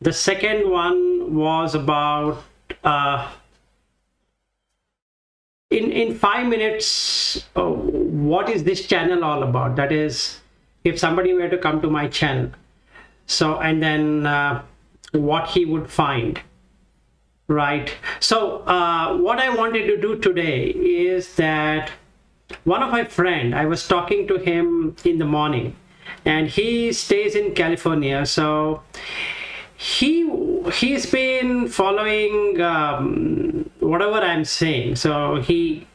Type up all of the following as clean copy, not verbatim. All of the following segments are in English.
The second one was about in 5 minutes, what is this channel all about? That is, if somebody were to come to my channel, so, and then what he would find, right? So what I wanted to do today is that one of my friend, I was talking to him in the morning, and he stays in California. So he's been following whatever I'm saying. So he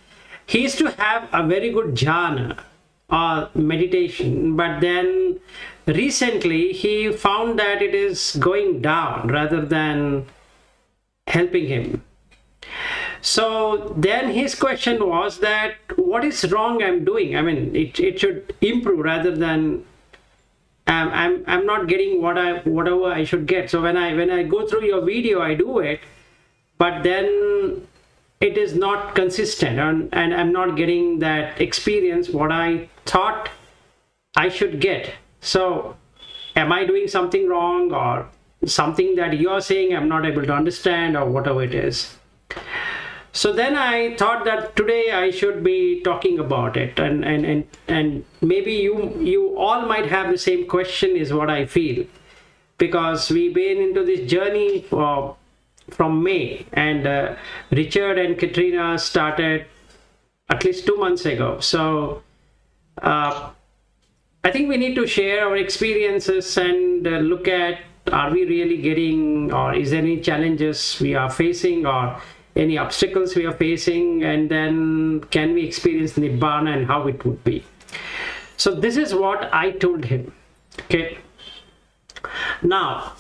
used to have a very good jhana or meditation, but then recently he found that it is going down rather than helping him. So then his question was that what is wrong I'm doing? I mean, it should improve rather than I'm not getting whatever I should get. So when I go through your video, I do it, but then it is not consistent, and I'm not getting that experience what I thought I should get. So am I doing something wrong, or something that you're saying I'm not able to understand, or whatever it is? So then I thought that today I should be talking about it, and maybe you all might have the same question, is what I feel, because we've been into this journey from May, and Richard and Katrina started at least 2 months ago. So I think we need to share our experiences and look at, are we really getting, or is there any challenges we are facing, or any obstacles we are facing, and then can we experience Nibbana and how it would be. So this is what I told him. Okay. Now,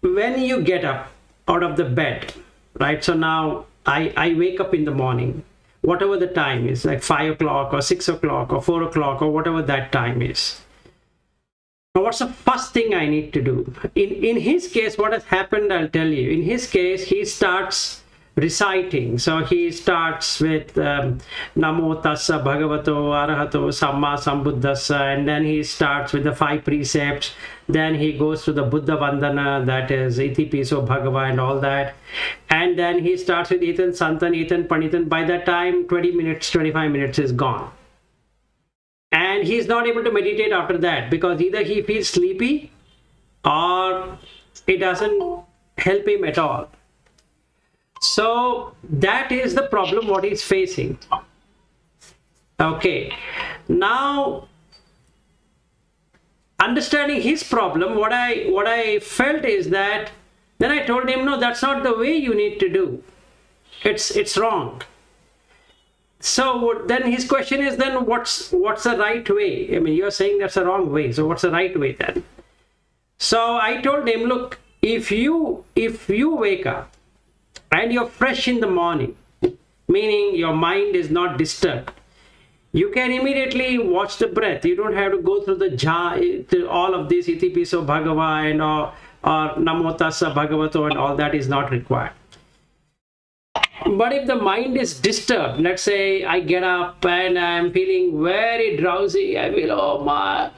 when you get up out of the bed, right? So now I wake up in the morning, whatever the time is, like 5 o'clock or 6 o'clock or 4 o'clock or whatever that time is. Now, what's the first thing I need to do? In his case, what has happened, I'll tell you. In his case, he starts reciting. So he starts with Namo Tassa Bhagavato Arahato Samma Sambuddhassa, and then he starts with the 5 precepts. Then he goes to the Buddha Vandana, that is Iti Piso Bhagava and all that. And then he starts with Etan Santan, Etan Panitan. By that time, 20 minutes, 25 minutes is gone. And he's not able to meditate after that, because either he feels sleepy or it doesn't help him at all. So that is the problem what he's facing. Okay, now understanding his problem, what I felt is that, then I told him, no, that's not the way you need to do. It's wrong. So then his question is, then what's the right way? I mean, you're saying that's the wrong way. So what's the right way then? So I told him, look, if you wake up and you're fresh in the morning, meaning your mind is not disturbed, you can immediately watch the breath. You don't have to go through all of this Iti Piso Bhagava and or Namo Tassa Bhagavato, and all that is not required. But if the mind is disturbed, let's say I get up and I'm feeling very drowsy, I feel, oh my,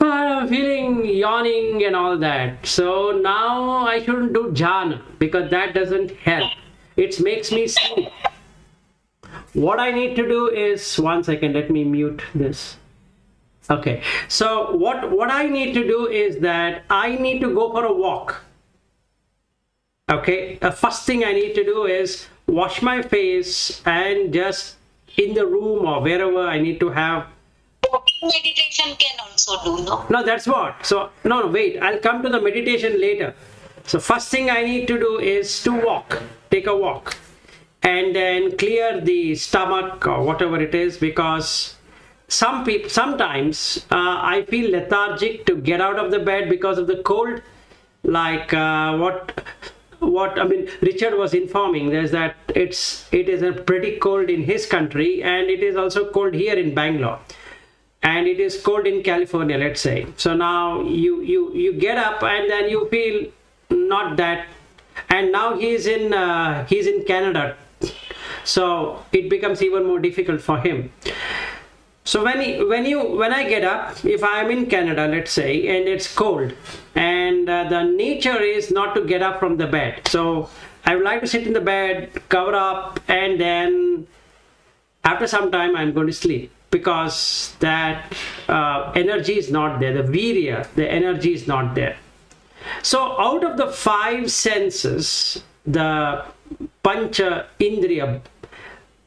I'm feeling yawning and all that. So now I shouldn't do jhana, because that doesn't help. It makes me sleep. What I need to do is, one second, let me mute this. Okay, so what I need to do is that I need to go for a walk. Okay, the first thing I need to do is wash my face, and just in the room or wherever I need to have. Meditation can also do, no? No, that's what. So, no, wait, I'll come to the meditation later. So first thing I need to do is to walk, take a walk, and then clear the stomach or whatever it is, because sometimes I feel lethargic to get out of the bed because of the cold, like what I mean, Richard was informing, there's that it is a pretty cold in his country, and it is also cold here in Bangalore, and it is cold in California, let's say. So now you get up and then you feel not that, and now he's in Canada, so it becomes even more difficult for him. So when I get up, if I am in Canada, let's say, and it's cold, and the nature is not to get up from the bed. So I would like to sit in the bed, cover up, and then after some time I'm going to sleep, because that energy is not there. The virya, the energy is not there. So out of the five senses, the pancha indriya,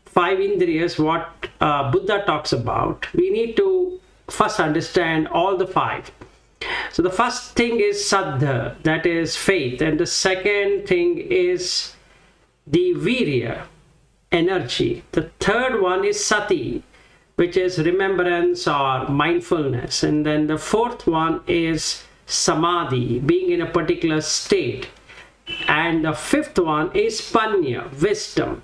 five indriyas, what Buddha talks about, we need to first understand all the five. So the first thing is saddha, that is faith, and the second thing is the virya, energy. The third one is sati, which is remembrance or mindfulness, and then the fourth one is samadhi, being in a particular state, and the fifth one is panya, wisdom.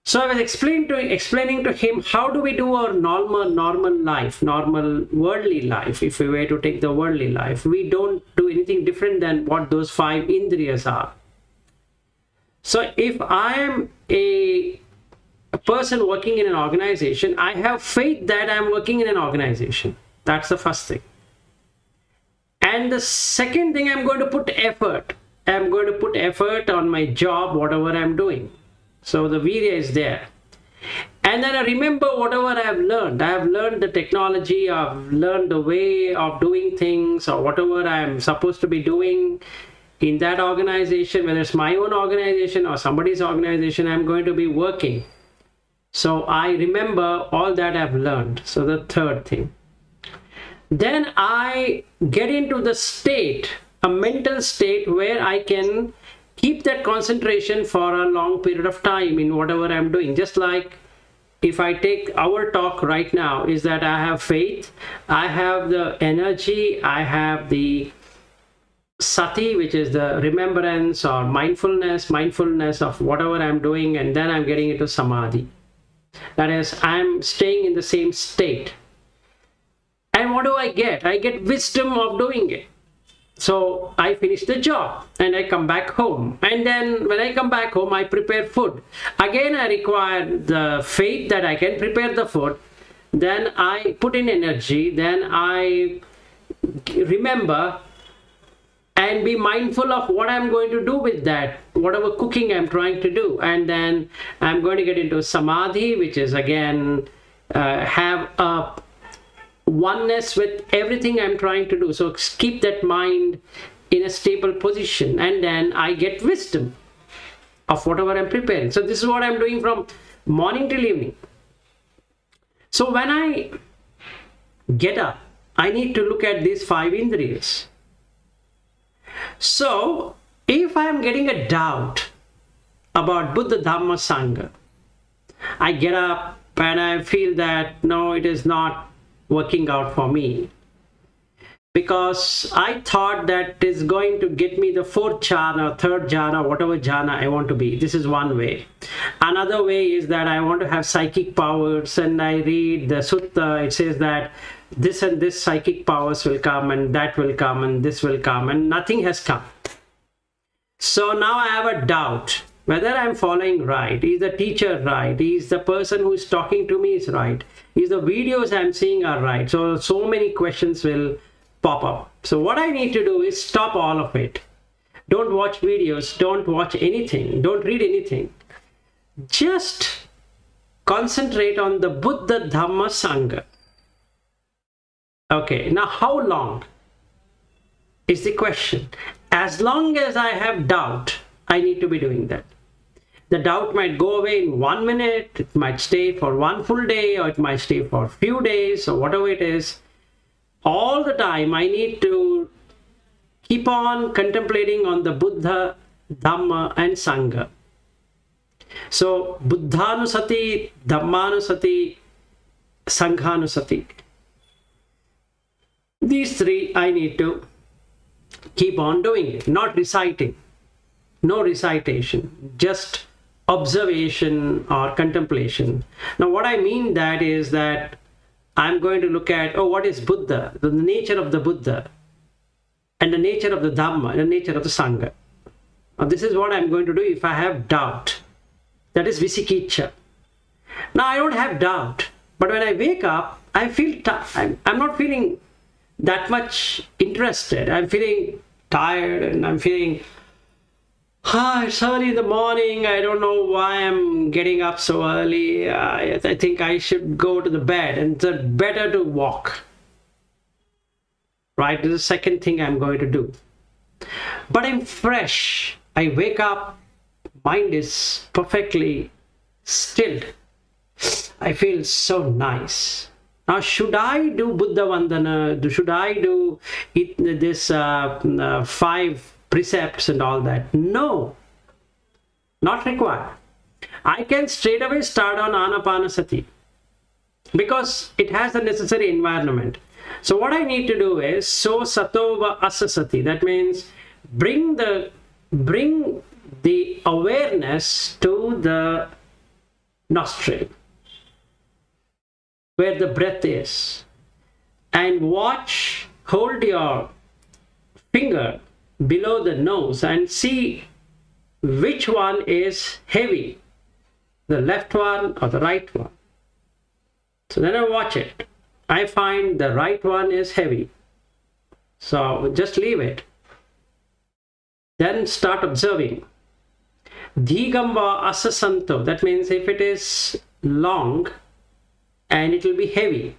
So I was explaining to him, how do we do our normal life, normal worldly life? If we were to take the worldly life, we don't do anything different than what those five indriyas are. So if I am a person working in an organization, I have faith that I'm working in an organization. That's the first thing. And the second thing, I'm going to put effort. I'm going to put effort on my job, whatever I'm doing. So the virya is there. And then I remember whatever I have learned. I have learned the technology, I've learned the way of doing things, or whatever I'm supposed to be doing in that organization, whether it's my own organization or somebody's organization, I'm going to be working. So I remember all that I've learned. So the third thing. Then I get into the state, a mental state, where I can keep that concentration for a long period of time in whatever I'm doing. Just like if I take our talk right now, is that I have faith, I have the energy, I have the sati, which is the remembrance or mindfulness of whatever I'm doing, and then I'm getting into samadhi. That is, I'm staying in the same state. And what do I get? I get wisdom of doing it. So I finish the job and I come back home. And then when I come back home, I prepare food. Again, I require the faith that I can prepare the food. Then I put in energy. Then I remember and be mindful of what I'm going to do with that, whatever cooking I'm trying to do. And then I'm going to get into samadhi, which is again, have a oneness with everything I'm trying to do. So keep that mind in a stable position, and then I get wisdom of whatever I'm preparing. So this is what I'm doing from morning till evening. So when I get up, I need to look at these five indriyas. So if I'm getting a doubt about Buddha, Dhamma, Sangha, I get up and I feel that no, it is not working out for me, because I thought that is going to get me the fourth jhana, third jhana, whatever jhana I want to be. This is one way. Another way is that I want to have psychic powers, and I read the sutta. It says that this and this psychic powers will come, and that will come, and this will come, and nothing has come. So now I have a doubt whether I'm following right. Is the teacher right? Is the person who is talking to me is right? Is the videos I'm seeing are right? So many questions will pop up. So what I need to do is stop all of it. Don't watch videos. Don't watch anything. Don't read anything. Just concentrate on the Buddha, Dhamma, Sangha. Okay, now how long is the question? As long as I have doubt, I need to be doing that. The doubt might go away in 1 minute, it might stay for one full day, or it might stay for a few days, or whatever it is. All the time I need to keep on contemplating on the Buddha, Dhamma and Sangha. So Buddhanusati, Dhammanusati, Sanghanusati. These three I need to keep on doing it, not reciting. No recitation, just observation or contemplation. Now what I mean that is that I'm going to look at, what is Buddha, the nature of the Buddha, and the nature of the Dhamma, and the nature of the Sangha. Now this is what I'm going to do if I have doubt. That is visikiccha. Now I don't have doubt. But when I wake up, I feel I'm not feeling that much interested. I'm feeling tired and I'm feeling, it's early in the morning. I don't know why I'm getting up so early. I think I should go to the bed, and it's better to walk. Right? This is the second thing I'm going to do. But I'm fresh. I wake up, mind is perfectly stilled. I feel so nice. Now, should I do Buddha Vandana? Should I do this 5 precepts and all that? No, not required. I can straight away start on Anapanasati because it has the necessary environment. So what I need to do is so satova asasati. That means bring the awareness to the nostril where the breath is, and hold your finger below the nose and see which one is heavy, the left one or the right one. So then I watch it. I find the right one is heavy. So just leave it. Then start observing. Dhigamba asasanto. That means if it is long and it will be heavy.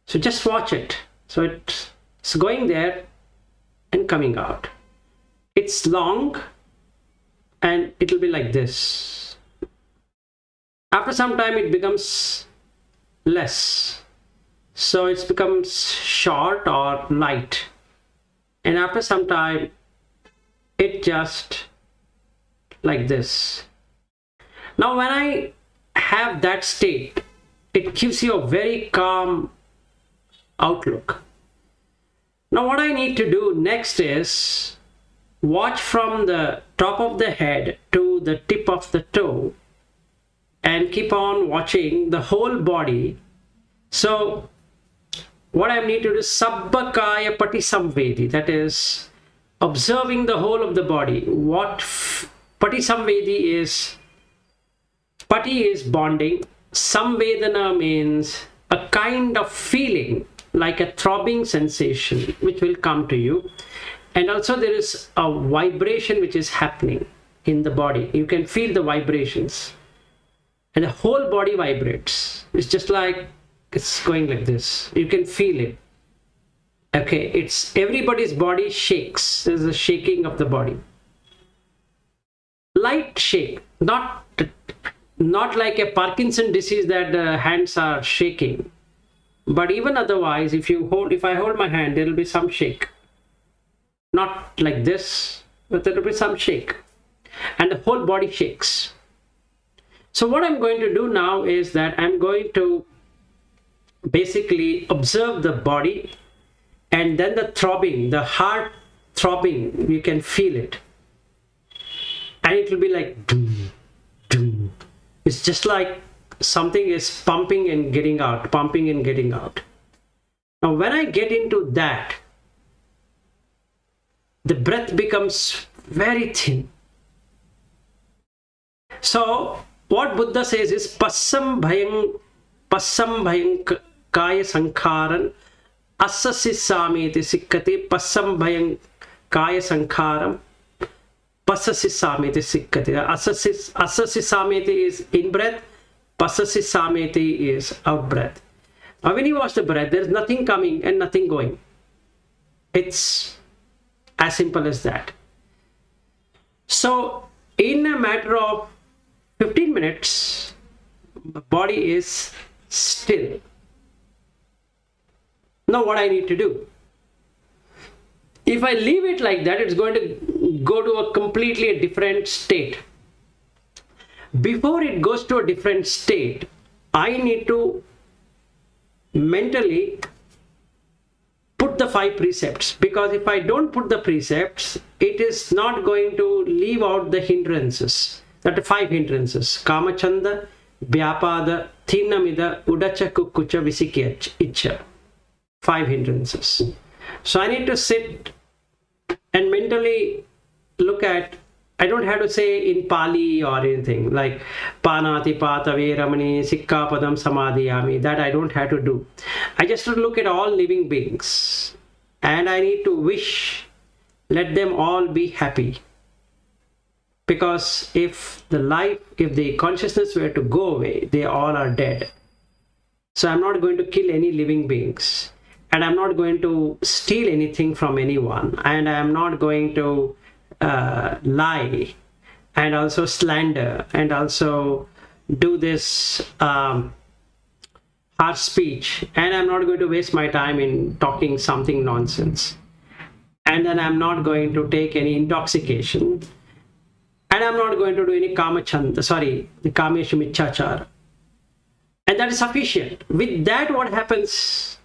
So just watch it. So it's going there and coming out. It's long and it will be like this. After some time it becomes less. So it becomes short or light. And after some time it just like this. Now when I have that state, it gives you a very calm outlook. Now what I need to do next is watch from the top of the head to the tip of the toe and keep on watching the whole body. So what I need to do is sabbakaya patisamvedi, that is observing the whole of the body. What patisamvedi is, pati is bonding, samvedana means a kind of feeling like a throbbing sensation which will come to you, and also there is a vibration which is happening in the body. You can feel the vibrations and the whole body vibrates. It's just like it's going like this. You can feel it. Okay, it's everybody's body shakes. There's a shaking of the body. Light shake, not like a Parkinson disease that the hands are shaking. But even otherwise, if I hold my hand, there will be some shake. Not like this, but there will be some shake. And the whole body shakes. So what I'm going to do now is that I'm going to basically observe the body, and then the throbbing, the heart throbbing, you can feel it. And it will be like doom, doom. It's just like something is pumping and getting out, pumping and getting out. Now when I get into that, the breath becomes very thin. So what Buddha says is passam bhayang kaya sankharan asasisamiti sikkati passam bhayang kaya sankharam pasasisamiti sikkati. Asasisamiti is in breath, pasasisamiti is out breath. Now when you watch the breath, there is nothing coming and nothing going. It's as simple as that. So in a matter of 15 minutes, the body is still. Now what I need to do? If I leave it like that, it's going to go to a completely different state. Before it goes to a different state, I need to mentally put the 5 precepts, because if I don't put the precepts, it is not going to leave out the hindrances. That are 5 hindrances: kamachanda, vyapada, thinamida, udacha, kukkucha, visikya, icha. 5 hindrances. So I need to sit and mentally look at I don't have to say in Pali or anything like Panati Patave Ramani Sikkapadam Samadhiyami. That I don't have to do. I just have to look at all living beings and I need to wish, let them all be happy. Because if the consciousness were to go away, they all are dead. So I'm not going to kill any living beings, and I'm not going to steal anything from anyone, and I'm not going to lie and also slander and also do this harsh speech, and I'm not going to waste my time in talking something nonsense, and then I'm not going to take any intoxication, and I'm not going to do any kameshu michachara. And that is sufficient. With that, what happens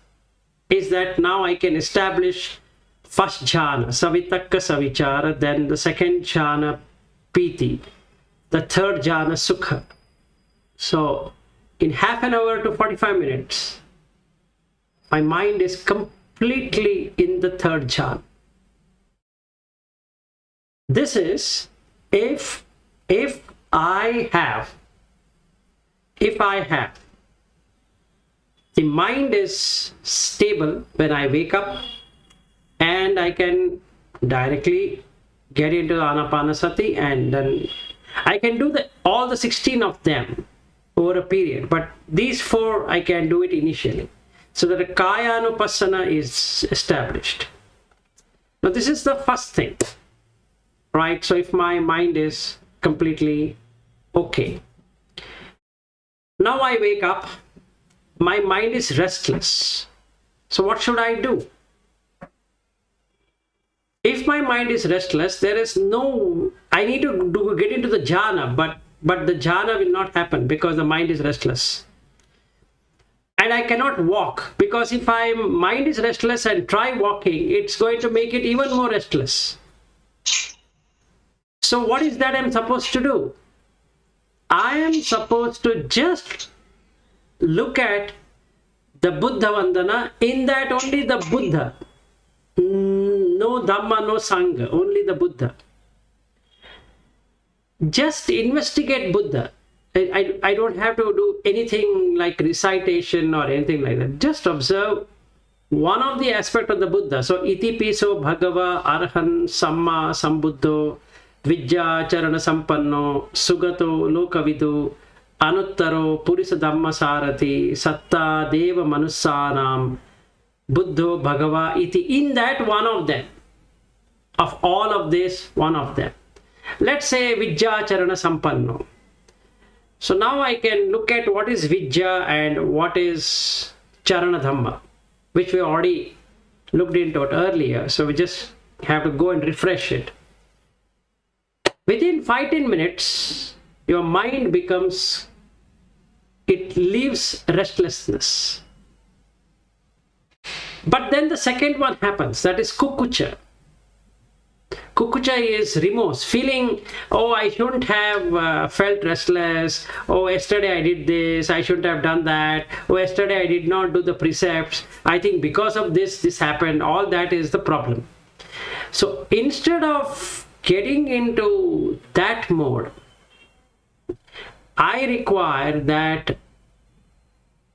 is that now I can establish first jhana, savitakka savichara, then the second jhana, piti, the third jhana, sukha. So in half an hour to 45 minutes, my mind is completely in the third jhana. This is if I have the mind is stable when I wake up, and I can directly get into Anapanasati, and then I can do all the 16 of them over a period. But these 4 I can do it initially, so that a Kaya Anupassana is established. Now this is the first thing, right? So if my mind is completely okay, now I wake up, my mind is restless. So what should I do? If my mind is restless, there is no, I need to get into the jhana, but the jhana will not happen because the mind is restless. And I cannot walk, because if my mind is restless and try walking, it's going to make it even more restless. So what is that I'm supposed to do? I am supposed to just look at the Buddha Vandana, in that only the Buddha. No Dhamma, no Sangha, only the Buddha. Just investigate Buddha. I don't have to do anything like recitation or anything like that. Just observe one of the aspects of the Buddha. So, iti piso bhagava arhan samma sambuddho vijja charana sampanno sugato lokavidu anuttaro purisa dhamma sarati satta deva manussanam buddho bhagava iti. In that, one of them, of all of this, one of them. Let's say vijja charana sampanno. So now I can look at what is vijja and what is charana dhamma, which we already looked into it earlier. So we just have to go and refresh it. Within 5-10 minutes, your mind becomes, it leaves restlessness. But then the second one happens, that is kukucha. Kukucha is remorse, feeling, oh, I shouldn't have felt restless. Oh, yesterday I did this, I shouldn't have done that. Oh, yesterday I did not do the precepts. I think because of this happened. All that is the problem. So instead of getting into that mode, I require that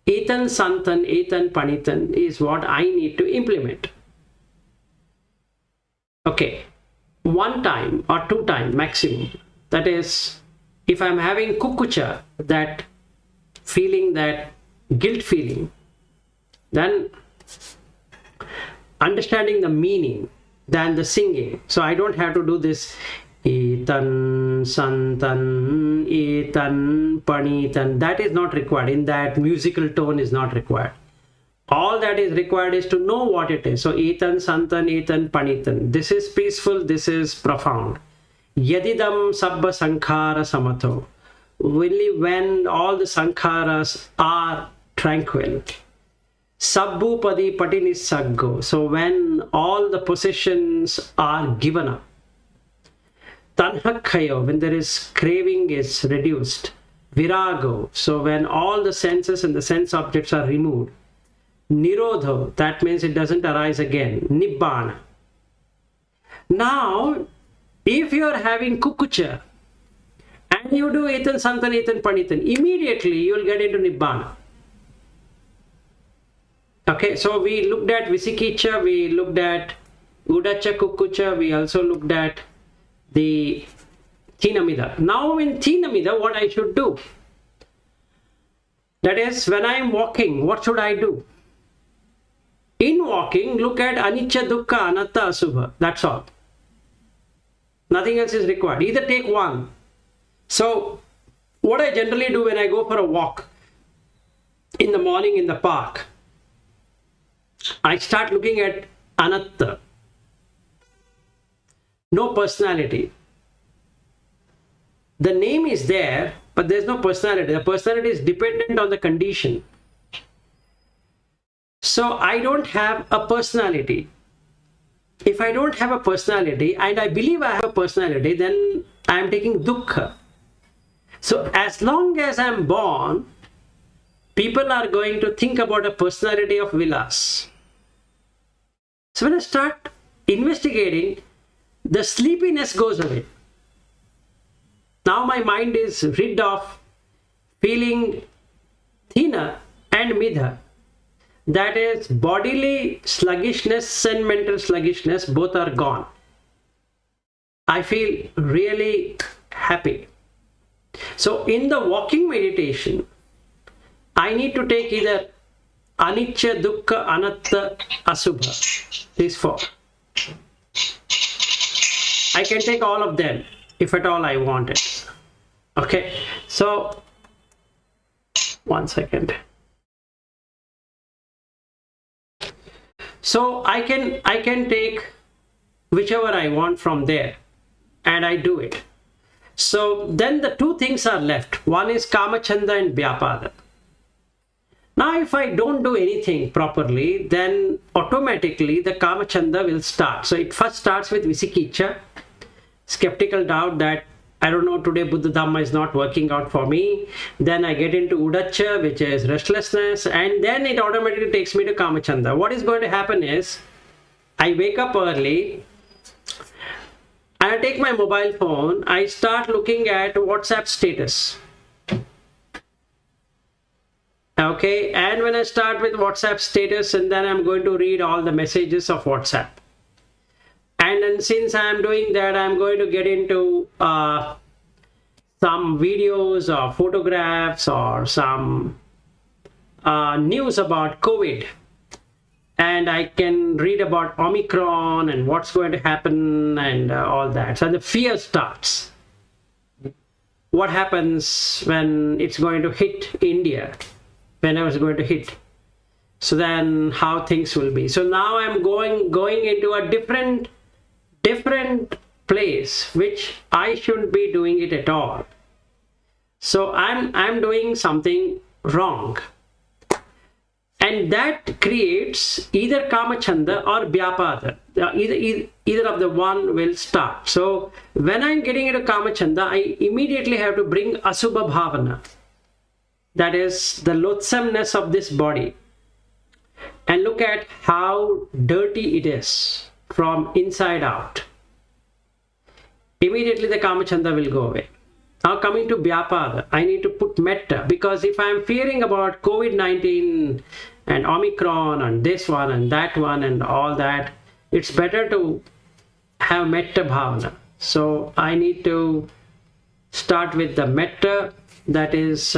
etan santan, etan panitan is what I need to implement. Okay. 1 time or 2 times maximum. That is, if I'm having kukucha, that feeling, that guilt feeling, then understanding the meaning than the singing. So I don't have to do this etan santan etan panitan. That is not required. In that, musical tone is not required. All that is required is to know what it is. So, etan, santan, etan, panitan. This is peaceful, this is profound. Yadidam sabba sankhara samatho. Only when all the sankharas are tranquil. Sabbupadi patinisaggo. So, when all the possessions are given up. Tanhakhayo, when there is craving is reduced. Virago. So, when all the senses and the sense objects are removed. Nirodho, that means it doesn't arise again. Nibbana. Now, If you are having kukucha and you do etan santan etan panitan, immediately you will get into nibbana. Okay, so we looked at visikicha, we looked at udacha kukucha, we also looked at the thinamida. Now in thinamida, what I should do? That is, when I am walking, what should I do? In walking, look at anicca, dukkha, anatta, asubha. That's all. Nothing else is required. Either take one. So, what I generally do when I go for a walk in the morning in the park, I start looking at anatta. No personality. The name is there, but there's no personality. The personality is dependent on the condition. So I don't have a personality. If I don't have a personality and I believe I have a personality, then I am taking dukkha. So as long as I am born, people are going to think about a personality of Vilas. So when I start investigating, the sleepiness goes away. Now my mind is rid of feeling thina and midha. That is, bodily sluggishness and mental sluggishness, both are gone. I feel really happy. So in the walking meditation, I need to take either anicca, dukkha, anatta, asubha. These four. I can take all of them if at all I wanted. Okay, so 1 second. So I can take whichever I want from there and I do it. So then the two things are left. One is kamachanda and vyapada. Now if I don't do anything properly, then automatically the kamachanda will start. So it first starts with visikicha, skeptical doubt that I don't know, today Buddha Dhamma is not working out for me. Then I get into udacha, which is restlessness, and then it automatically takes me to kamachanda. What is going to happen is, I wake up early, I take my mobile phone, I start looking at WhatsApp status. Okay, and when I start with WhatsApp status, and then I'm going to read all the messages of WhatsApp. And then since I'm doing that, I'm going to get into some videos or photographs or some news about COVID. And I can read about Omicron and what's going to happen and all that. So the fear starts. What happens when it's going to hit India? Whenever it's going to hit. So then how things will be. So now I'm going into a different place which I shouldn't be doing it at all. So I'm doing something wrong, and that creates either kamachanda or vyapada. Either of the one will start. So when I'm getting into kamachanda, I immediately have to bring asubha bhavana, that is the loathsomeness of this body, and look at how dirty it is from inside out. Immediately the kamachanda will go away. Now coming to vyapada, I need to put metta, because if I'm fearing about COVID-19 and Omicron and this one and that one and all that, it's better to have metta bhavana. So I need to start with the metta, that is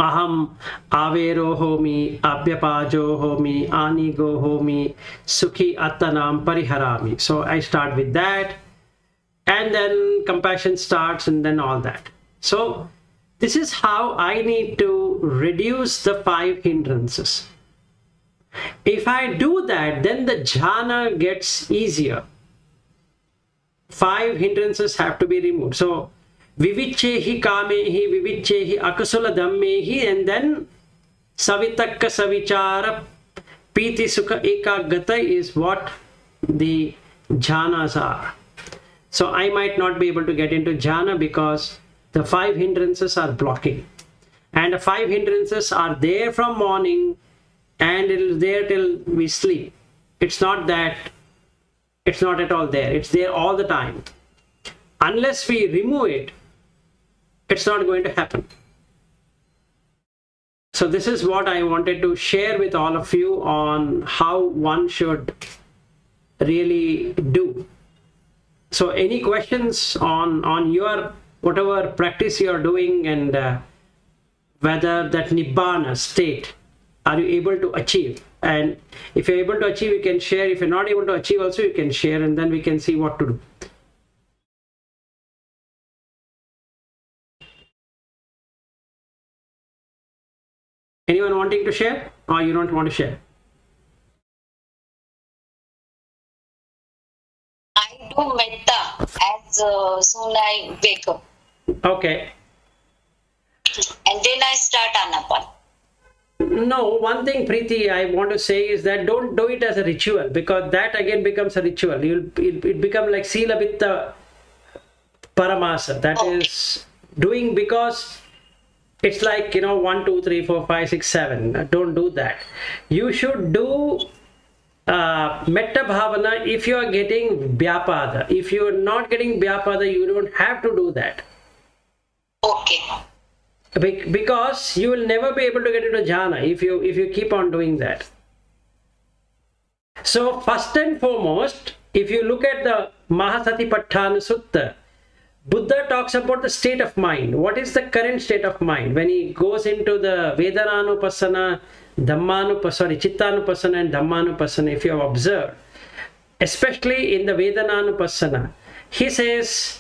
aham avero homi, abhyapajo homi, anigo homi, sukhi attanam pariharami. So I start with that, and then compassion starts, and then all that. So this is how I need to reduce the 5 hindrances. If I do that, then the jhana gets easier. 5 hindrances have to be removed. So vivichehi kamehi, vivichehi akasula dhammehi, and then savitakka savichara piti sukha ekagata is what the jhanas are. So I might not be able to get into jhana because the 5 hindrances are blocking. And the 5 hindrances are there from morning and it is there till we sleep. It's not that It's not at all there. It's there all the time. Unless we remove it, it's not going to happen. So this is what I wanted to share with all of you on how one should really do. So any questions on your whatever practice you are doing, and whether that Nibbana state are you able to achieve? And if you're able to achieve, you can share. If you're not able to achieve also, you can share, and then we can see what to do. Anyone wanting to share, or you don't want to share? I do metta as soon I wake up. Okay. And then I start anapan. No, one thing, Preeti, I want to say is that don't do it as a ritual, because that again becomes a ritual. It become like Sila Vitta Paramasa. That is doing because it's like, 1, 2, 3, 4, 5, 6, 7. Don't do that. You should do Metta Bhavana if you are getting Vyapada. If you are not getting Vyapada, you don't have to do that. Okay. Because you will never be able to get into jhana if you keep on doing that. So first and foremost, if you look at the Mahasatipatthana Sutta, Buddha talks about the state of mind. What is the current state of mind? When he goes into the Vedananupassana, Chittanupassana and Dhammanupassana, if you have observed, especially in the Vedananupassana, he says,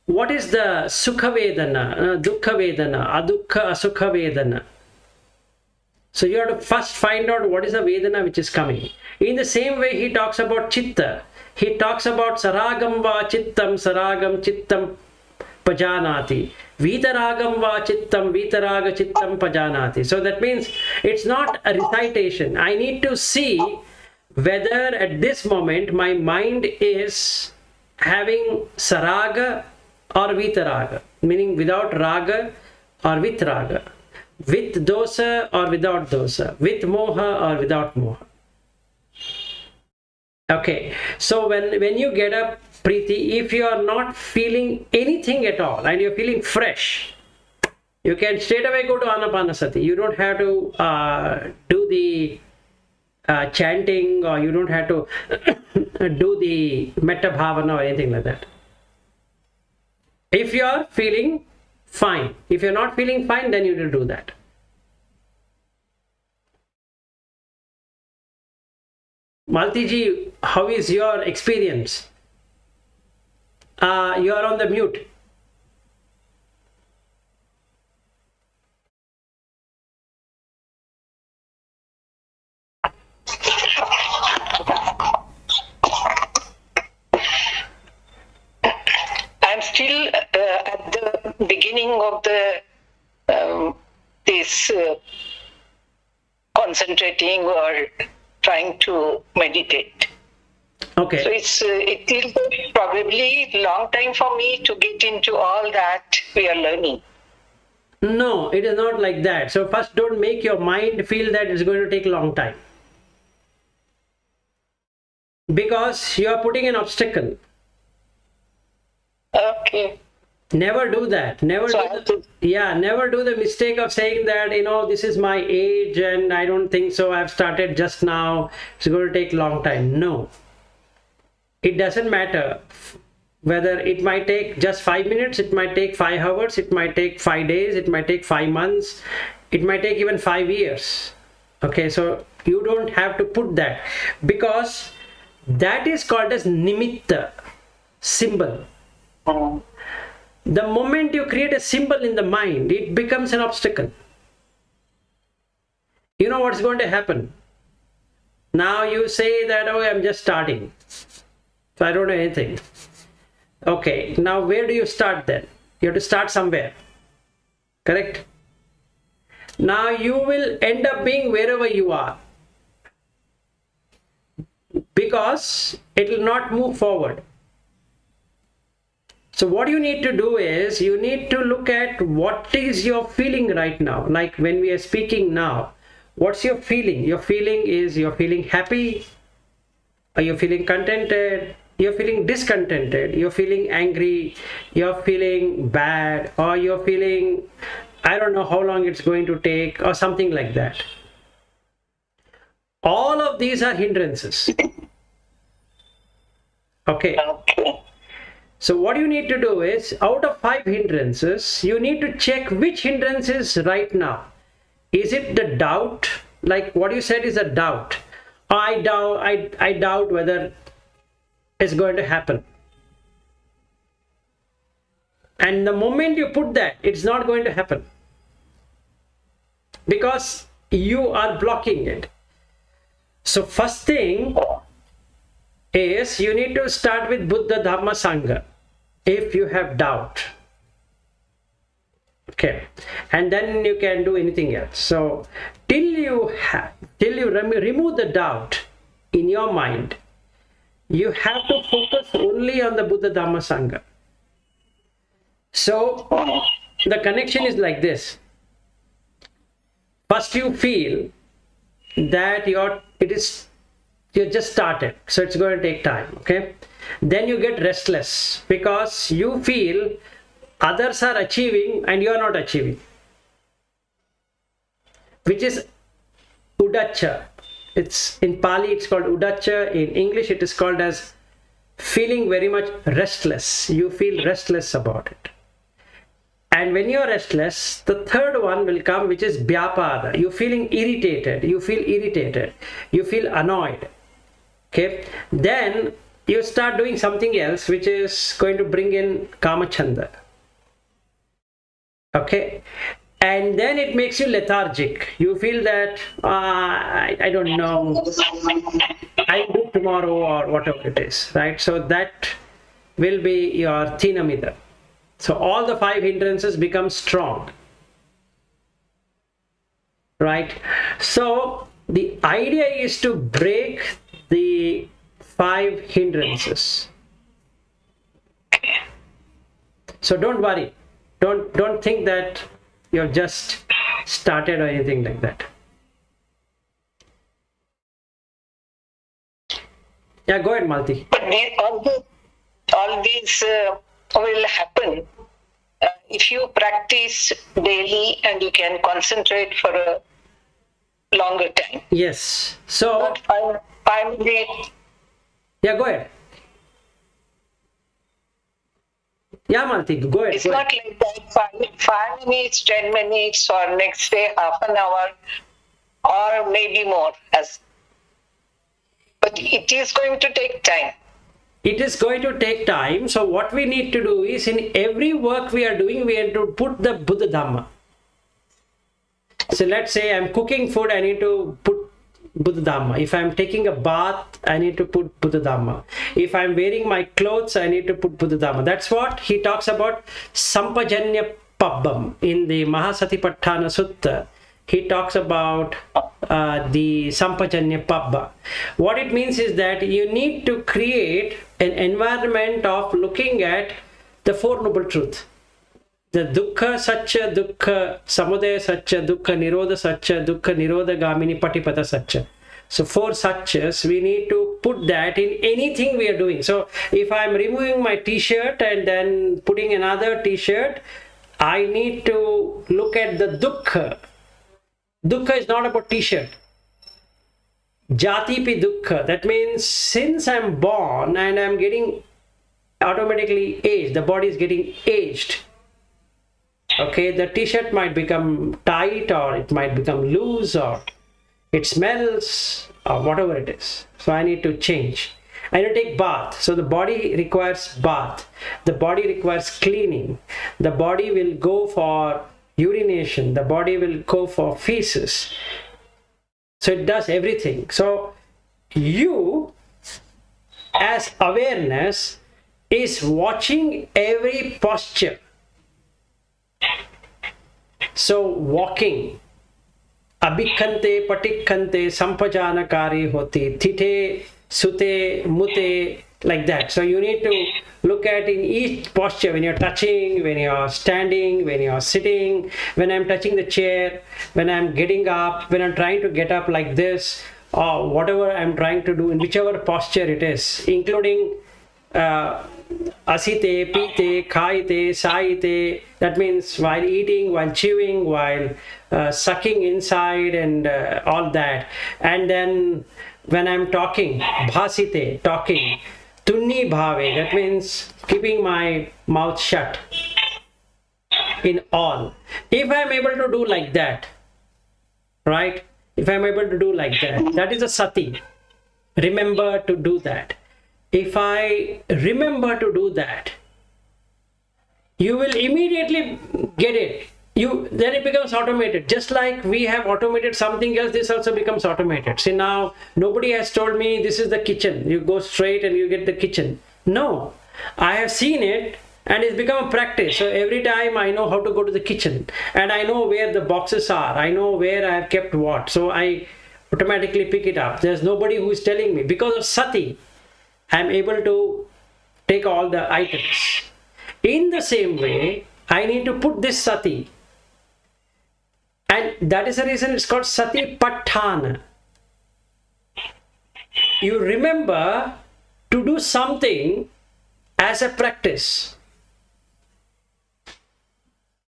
what is the Sukha Vedana, Dukkha Vedana, Adukha Asukha Vedana? So you have to first find out what is the Vedana which is coming. In the same way, he talks about Chitta. He talks about Saragam va Chittam, Saragam Chittam Pajanati. Vitaragam va Chittam, Vitaraga Chittam Pajanati. So that means it's not a recitation. I need to see whether at this moment my mind is having Saraga or Vitaraga, meaning without Raga or with Raga, with Dosa or without Dosa, with Moha or without Moha. Okay, so when you get up, Preeti, if you are not feeling anything at all and you're feeling fresh, you can straight away go to Anapanasati. You don't have to do the chanting, or you don't have to do the Metta Bhavana or anything like that. If you are feeling fine. If you're not feeling fine, then you will do that. Maltiji, how is your experience? You are on the mute. I'm still at the beginning of the this concentrating or trying to meditate. Okay. So it will probably long time for me to get into all that we are learning. No, it is not like that. So first, don't make your mind feel that it's going to take a long time, because you are putting an obstacle. Okay. Never do that. Never do the mistake of saying that, this is my age and I don't think so. I've started just now. It's going to take a long time. No. It doesn't matter whether it might take just 5 minutes, it might take 5 hours, it might take 5 days, it might take 5 months, it might take even 5 years. Okay, so you don't have to put that, because that is called as nimitta, symbol. The moment you create a symbol in the mind, it becomes an obstacle. You know what's going to happen? Now you say that, oh, I'm just starting, so I don't know anything. Okay, now where do you start then? You have to start somewhere. Correct? Now you will end up being wherever you are, because it will not move forward. So what you need to do is, you need to look at what is your feeling right now. Like when we are speaking now, what's your feeling? Your feeling is, you're feeling happy, Are you feeling contented? You're feeling discontented, you're feeling angry, you're feeling bad, or you're feeling, I don't know how long it's going to take, or something like that. All of these are hindrances. Okay. So what you need to do is, out of 5 hindrances, you need to check which hindrance is right now. Is it the doubt? Like what you said is a doubt. I doubt whether it's going to happen. And the moment you put that, it's not going to happen. Because you are blocking it. So first thing is you need to start with Buddha, Dhamma, Sangha if you have doubt. Okay, and then you can do anything else. So till you remove the doubt in your mind, you have to focus only on the Buddha, Dhamma, Sangha. So the connection is like this. First you feel that you just started, so it's going to take time. Okay, then you get restless because you feel others are achieving and you are not achieving, which is udacha. It's in Pali, it's called udacha. In English, it is called as feeling very much restless. You feel restless about it. And when you're restless, the third one will come, which is vyapada. You're feeling irritated. You feel irritated. You feel annoyed. Okay. Then you start doing something else, which is going to bring in kamachanda. Okay. And then it makes you lethargic. You feel that, I don't know, I'll do tomorrow or whatever it is, right? So that will be your thinamida. So all the 5 hindrances become strong, right? So the idea is to break the 5 hindrances. So don't worry. Don't think that you've just started or anything like that. Yeah, go ahead, Malti. But all these will happen if you practice daily and you can concentrate for a longer time. Yes. So, Finally, yeah, go ahead. Yeah, Malti, go ahead. it's Go not ahead. like that 5 minutes, 10 minutes, or next day half an hour, or maybe more. But it is going to take time. It is going to take time. So what we need to do is, in every work we are doing, we have to put the Buddha Dhamma. So let's say I'm cooking food, I need to put Buddha Dhamma. If I'm taking a bath, I need to put Buddha Dhamma. If I'm wearing my clothes, I need to put Buddha Dhamma. That's what he talks about, Sampajanya Pabbam. In the Mahasatipatthana Sutta, he talks about the Sampajanya Pabba. What it means is that you need to create an environment of looking at the 4 Noble Truths. The dukkha satcha, dukkha samudaya satcha, dukkha nirodha satcha, dukkha nirodha gamini patipada satcha. So 4 satchas, we need to put that in anything we are doing. So if I'm removing my t-shirt and then putting another t-shirt, I need to look at the dukkha. Dukkha is not about t-shirt. Jati pi dukkha. That means since I'm born and I'm getting automatically aged, the body is getting aged. Okay, the t-shirt might become tight, or it might become loose, or it smells, or whatever it is. So I need to change. I need to take bath. So the body requires bath. The body requires cleaning. The body will go for urination. The body will go for feces. So it does everything. So you, as awareness, is watching every posture. So walking, abhikhante, patikhante, sampajanakari hoti, thite, sute, mute, like that. So you need to look at in each posture, when you're touching, when you're standing, when you're sitting, when I'm touching the chair, when I'm getting up, when I'm trying to get up like this, or whatever I'm trying to do in whichever posture it is, including asite, pite, khaite, saite. That means while eating, while chewing, while sucking inside and all that. And then when I'm talking, bhasite, talking, tunni bhave, that means keeping my mouth shut in all. If I'm able to do like that, right? If I'm able to do like that, that is a sati. Remember to do that. If I remember to do that, you will immediately get it. Then it becomes automated. Just like we have automated something else, this also becomes automated. See, now nobody has told me this is the kitchen. You go straight and you get the kitchen. No, I have seen it and it's become a practice. So every time I know how to go to the kitchen and I know where the boxes are. I know where I have kept what. So I automatically pick it up. There's nobody who is telling me. Because of sati, I'm able to take all the items. In the same way, I need to put this sati. And that is the reason it's called sati patthana. You remember to do something as a practice.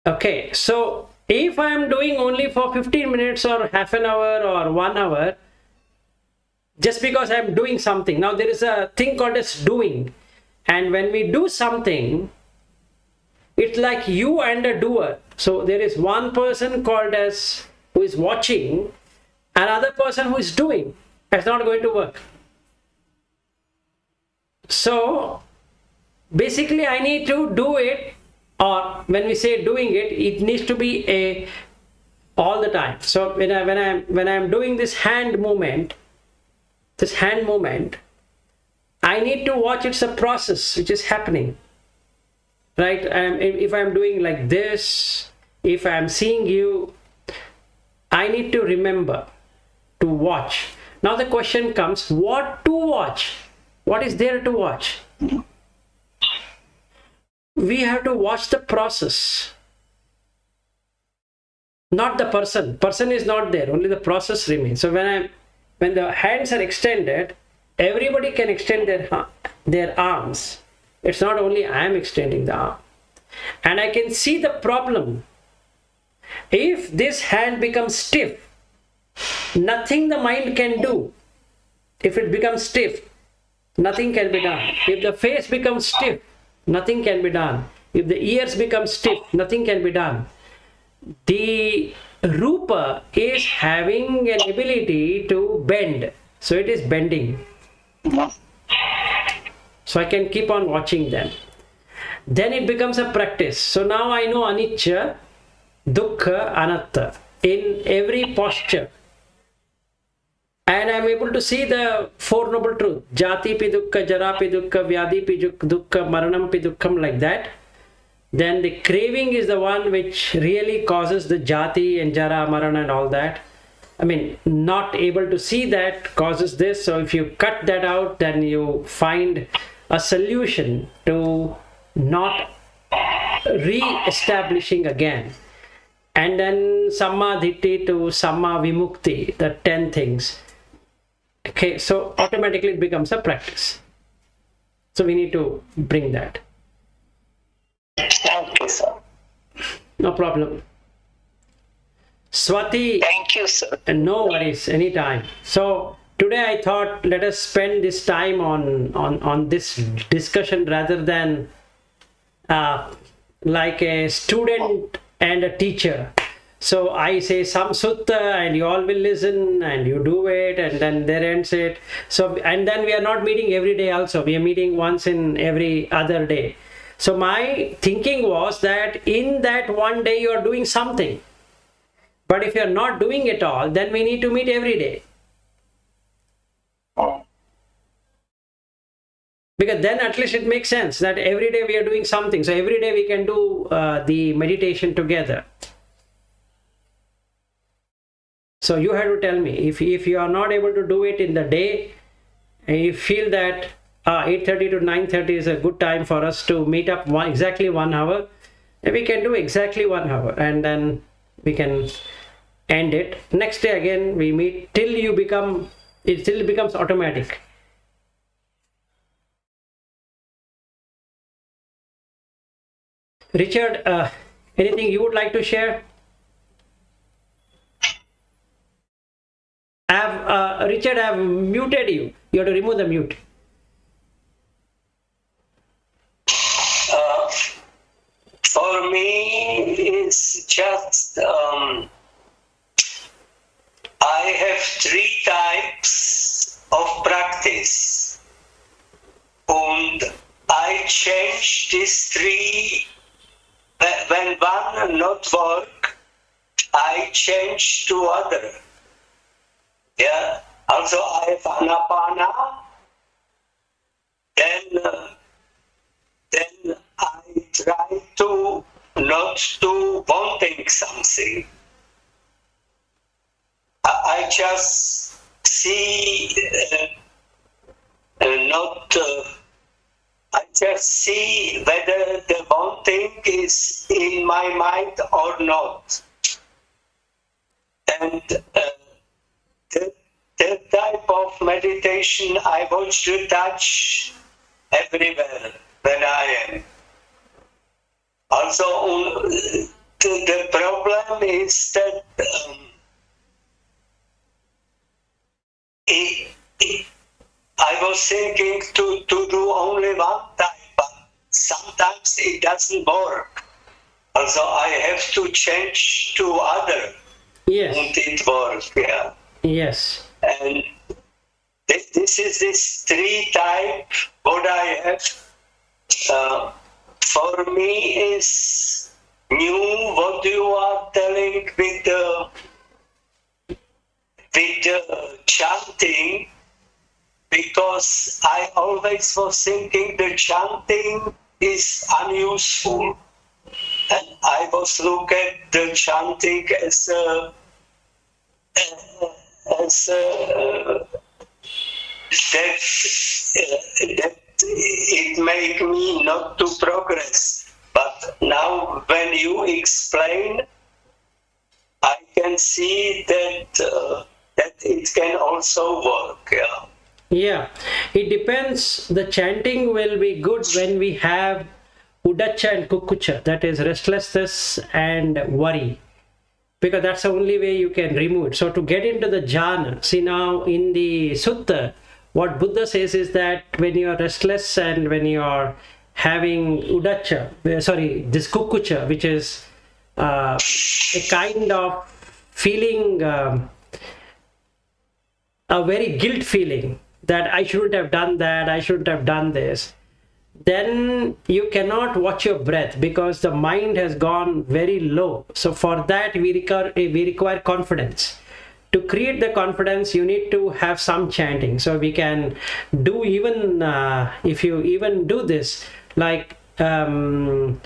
Okay, so if I am doing only for 15 minutes or half an hour or 1 hour, just because I am doing something. Now there is a thing called as doing. And when we do something, it's like you and a doer. So there is one person called as who is watching, another person who is doing. That's not going to work. So basically I need to do it, or when we say doing it, it needs to be all the time. So when I'm doing this hand movement, I need to watch it's a process which is happening. Right? If I'm doing like this, if I'm seeing you, I need to remember to watch. Now the question comes, what to watch? What is there to watch? We have to watch the process, not the person. Person is not there, only the process remains. So when the hands are extended, everybody can extend their arms. It's not only I am extending the arm. And I can see the problem. If this hand becomes stiff, nothing the mind can do. If it becomes stiff, nothing can be done. If the face becomes stiff, nothing can be done. If the ears become stiff, nothing can be done. The Rupa is having an ability to bend. So it is bending. So I can keep on watching them. Then it becomes a practice. So now I know anicca, dukkha, anatta in every posture. And I'm able to see the Four Noble Truths. Jati pi dukkha, jara pi dukkha, vyadhi pi dukkha, maranam pi dukkham, like that. Then the craving is the one which really causes the jati and jara, marana and all that. I mean, not able to see that causes this. So if you cut that out, then you find a solution to not re-establishing again. And then samma ditthi to samma vimukti, the 10 things. Okay, so automatically it becomes a practice. So we need to bring that. Thank you, sir. No problem. Swati. Thank you, sir. No worries, anytime. So today I thought let us spend this time on this discussion rather than like a student and a teacher. So I say some sutta and you all will listen and you do it and then there ends it. So, and then we are not meeting every day also. We are meeting once in every other day. So my thinking was that in that one day you are doing something. But if you are not doing it all, then we need to meet every day. Because then at least it makes sense that every day we are doing something. So every day we can do the meditation together. So you have to tell me, if you are not able to do it in the day, and you feel that 8:30 to 9:30 is a good time for us to meet up exactly 1 hour, then we can do exactly 1 hour and then we can end it. Next day again we meet till you become it still becomes automatic. Richard, anything you would like to share? Richard, I have muted you. You have to remove the mute. For me, it's just I have 3 types of practice, and I change these 3. When one not work, I change to other. Yeah. Also, I have anapana. Then I try to not to wanting something. I just see I just see whether the wanting is in my mind or not. And that type of meditation, I watch the touch everywhere when I am. Also, the problem is that I was thinking to do only one type, but sometimes it doesn't work. Also, I have to change to other. Yes. And it works, yeah. Yes. And this is this 3 type what I have. For me is new what you are telling with the chanting, because I always was thinking the chanting is unuseful, and I was looking at the chanting as that it make me not to progress. But now when you explain, I can see that that it can also work. Yeah. Yeah, it depends. The chanting will be good when we have udacha and kukucha, that is restlessness and worry, because that's the only way you can remove it. So to get into the jhana, see now in the sutta, what Buddha says is that when you are restless and when you are having udacha, this kukucha, which is a kind of feeling, a very guilt feeling that I shouldn't have done that, I shouldn't have done this, then you cannot watch your breath because the mind has gone very low. So for that we require confidence. To create the confidence, you need to have some chanting. So we can do even if you even do this, like Namo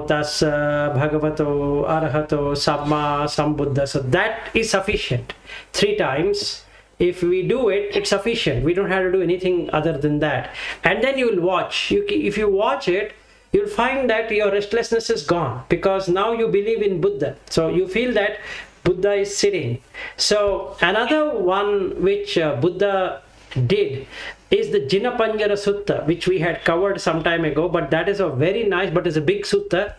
Tassa Bhagavato Arahato Samma Sambuddha. So that is sufficient. 3 times. If we do it, it's sufficient. We don't have to do anything other than that. And then you will watch. If you watch it, you'll find that your restlessness is gone, because now you believe in Buddha. So you feel that Buddha is sitting. So another one which Buddha did is the Jinapanjara Sutta, which we had covered some time ago, but that is a very nice, but it's a big sutta,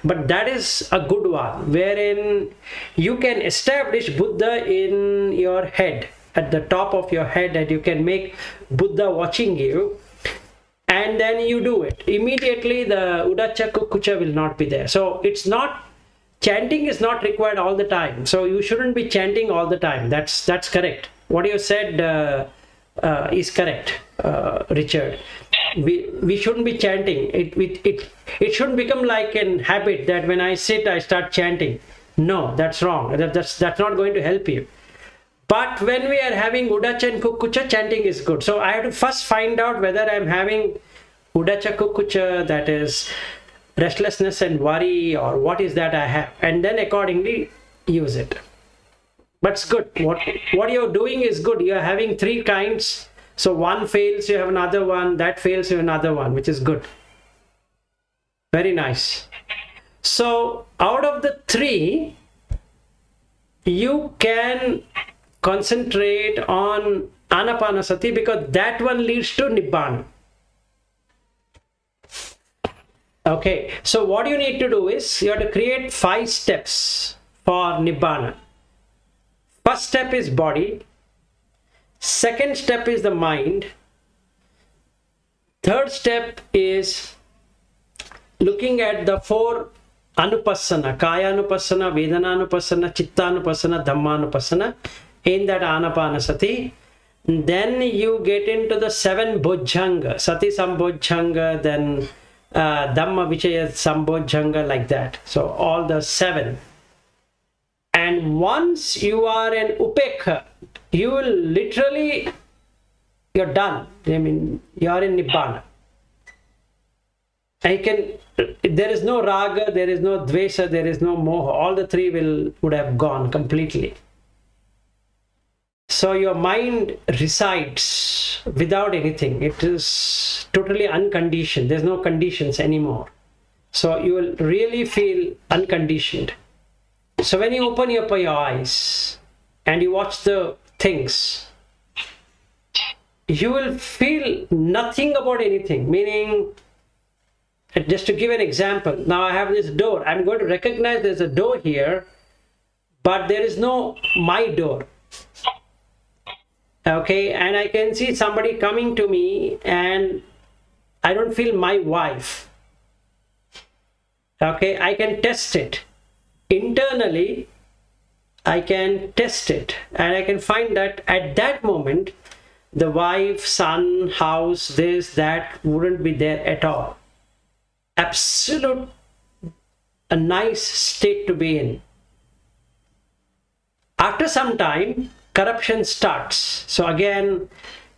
but that is a good one, wherein you can establish Buddha in your head, at the top of your head, and you can make Buddha watching you, and then you do it. Immediately the udacha kukucha will not be there. So it's not, chanting is not required all the time. So you shouldn't be chanting all the time. That's correct. What you said is correct, Richard. We shouldn't be chanting. It shouldn't become like an habit that when I sit I start chanting. No, that's wrong. That's not going to help you. But when we are having udacha and kukucha, chanting is good. So I have to first find out whether I'm having udacha kukucha, that is restlessness and worry, or what is that I have, and then accordingly use it. But it's good. What you're doing is good. You're having 3 kinds. So one fails, you have another one. That fails, you have another one, which is good. Very nice. So out of the 3, you can concentrate on Anapanasati, because that one leads to Nibbana. Okay, so what you need to do is you have to create 5 steps for Nibbana. First step is body. Second step is the mind. Third step is looking at the 4 anupassana, kaya anupassana, vedana anupassana, chitta anupassana, dhamma anupassana in that Anapanasati. Then you get into the 7 bojjhanga, sati sambojjhanga, then dhamma vichaya sambojjhanga, like that. So all the 7. And once you are in upekha, you will literally, you're done. I mean, you are in Nibbana. There is no raga, there is no dvesa, there is no moha. All the 3 would have gone completely. So your mind resides without anything. It is totally unconditioned. There's no conditions anymore. So you will really feel unconditioned. So when you open up your eyes and you watch the things, you will feel nothing about anything. Meaning, just to give an example, now I have this door. I'm going to recognize there's a door here, but there is no my door. Okay, and I can see somebody coming to me and I don't feel my wife. Okay, I can test it. Internally, I can test it and I can find that at that moment, the wife, son, house, this, that wouldn't be there at all. Absolute, a nice state to be in. After some time, corruption starts. So again,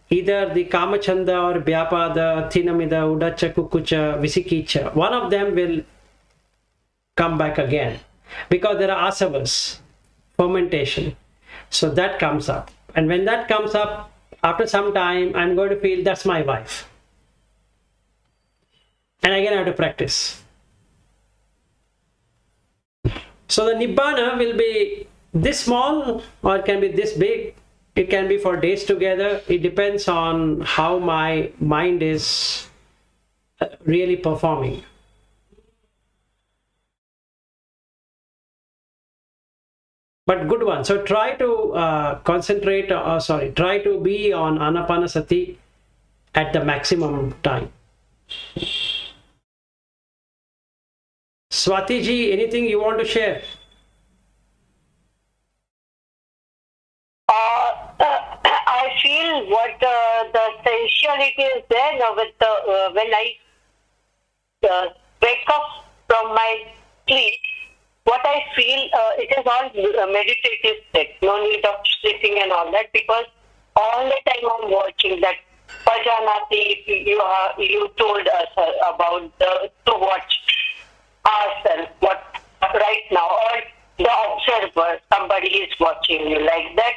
either the Kamachanda or Vyapada, Thinamida, Udacha, Kukucha, Visikicha, one of them will come back again. Because there are asavas, fermentation. So that comes up. And when that comes up, after some time, I'm going to feel that's my wife. And again, I have to practice. So the Nibbana will be this small or it can be this big. It can be for days together. It depends on how my mind is really performing. But good one. So try to try to be on Anapanasati at the maximum time. Swati ji, anything you want to share? I feel what the sensuality is there now with the when I wake up from my sleep. What I feel, it is all meditative state. No need of sleeping and all that, because all the time I'm watching that Pajanati. You told us about to watch ourselves, what right now, or the observer, somebody is watching you like that.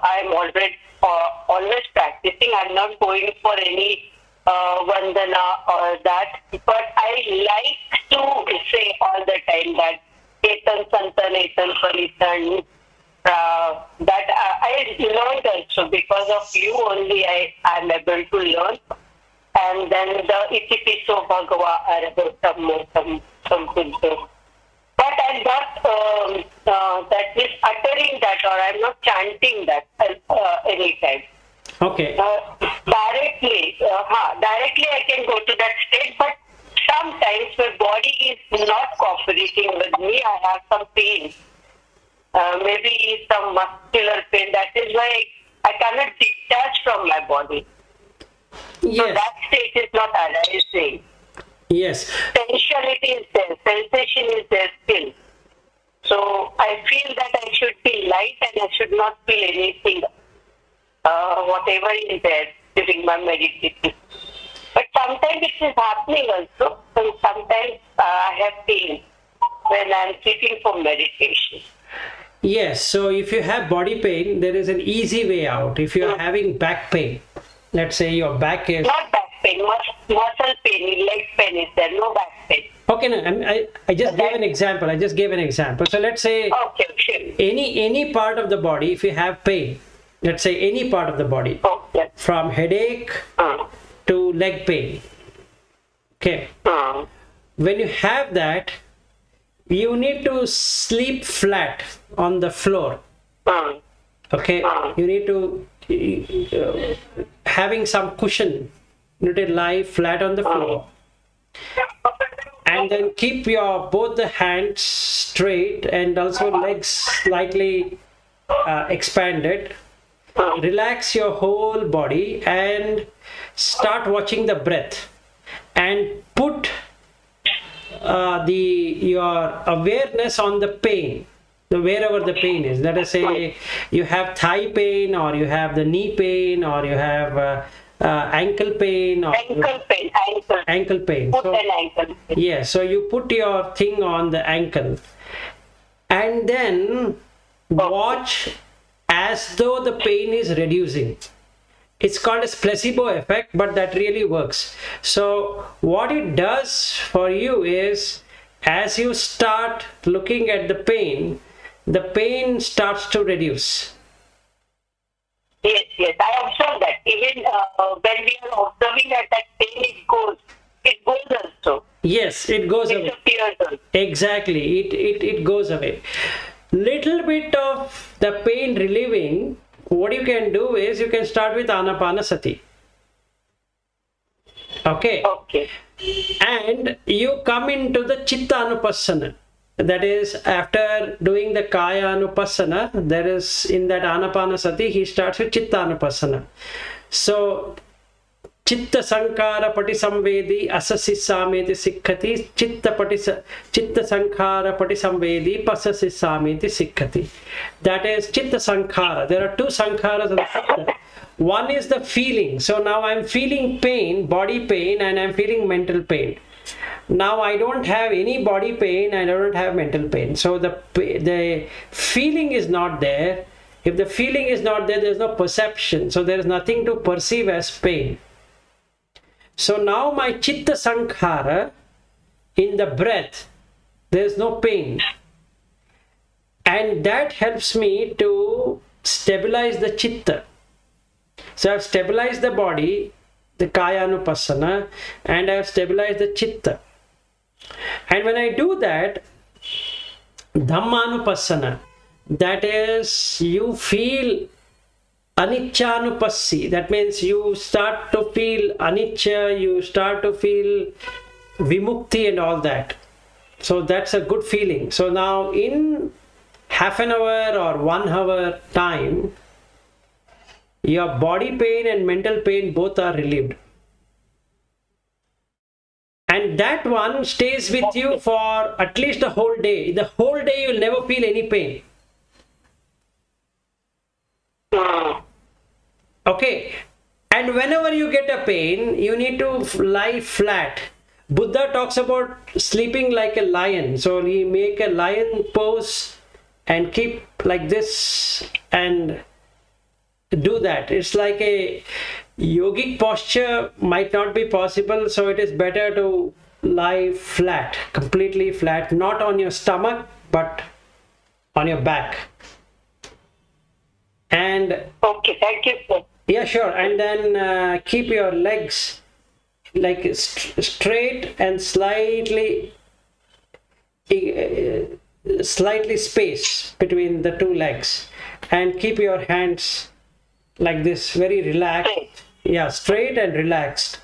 I'm always practicing. I'm not going for any Vandana or that, but I like to say all the time that Ketan Santan Etan Paritan, that I learned also because of you only I am able to learn. And then the Itipiso Bhagava Arabhatam Sambuddha. But I'm not that is uttering that, or I'm not chanting that anytime. Okay. Directly I can go to that state, but sometimes my body is not cooperating with me. I have some pain, maybe some muscular pain. That is why I cannot detach from my body. Yes. So that state is not arising. Yes. Sensuality is there, sensation is there still. So I feel that I should be light and I should not feel anything, whatever is there during my meditation. But sometimes it is happening also, and sometimes I have pain when I am sitting for meditation. Yes, so if you have body pain, there is an easy way out. If you are having back pain, let's say your back is... Not back pain, muscle pain, leg pain is there, no back pain. Okay, no, I just gave an example. So let's say okay, sure. any part of the body, if you have pain, let's say any part of the body, Okay. from headache to leg pain. Okay. When you have that, you need to sleep flat on the floor. Okay. You need to having some cushion. You need to lie flat on the floor. And then keep your both the hands straight and also legs slightly expanded. Relax your whole body and start watching the breath, and put your awareness on the pain, wherever the pain is. Let us say you have thigh pain, or you have the knee pain, or you have ankle pain, or ankle pain. Foot So, and ankle pain. yeah, so you put your thing on the ankle and then watch as though the pain is reducing. It's called as placebo effect, but that really works. So what it does for you is, as you start looking at the pain starts to reduce. Yes, I observe that. Even when we are observing that pain, it goes also. Yes, it goes away. Disappears also. Exactly, it goes away. Little bit of the pain relieving, what you can do is you can start with Anapanasati. Okay. Okay. And you come into the Chitta Anupassana. That is, after doing the Kaya Anupassana, there is in that Anapanasati, he starts with Chitta Anupassana. So, Chitta Sankara Pati Samvedi Asasissameti Sikkati, Chitta Sankara Pati Samvedi Pasasissameti Sikkati. That is Chitta Sankara. There are two Sankharas of the Chitta. One is the feeling. So now I'm feeling pain, body pain, and I'm feeling mental pain. Now I don't have any body pain and I don't have mental pain. So the feeling is not there. If the feeling is not there, there's no perception. So there is nothing to perceive as pain. So now my Chitta Sankhara, in the breath, there's no pain. And that helps me to stabilize the Chitta. So I've stabilized the body, the Kaya Anupassana, and I've stabilized the Chitta. And when I do that, Dhamma Anupassana, that is, you feel Anicca-anupassi. That means you start to feel anicca, you start to feel vimukti and all that. So that's a good feeling. So now in half an hour or 1 hour time, your body pain and mental pain both are relieved. And that one stays with you for at least a whole day. The whole day you will never feel any pain. Okay, and whenever you get a pain, you need to lie flat. Buddha talks about sleeping like a lion. So he make a lion pose and keep like this and do that. It's like a yogic posture might not be possible. So it is better to lie flat, completely flat, not on your stomach, but on your back. And Okay, thank you, sir. yeah, sure. And then keep your legs like straight and slightly space between the two legs, and keep your hands like this, very relaxed. Straight. Yeah, straight and relaxed.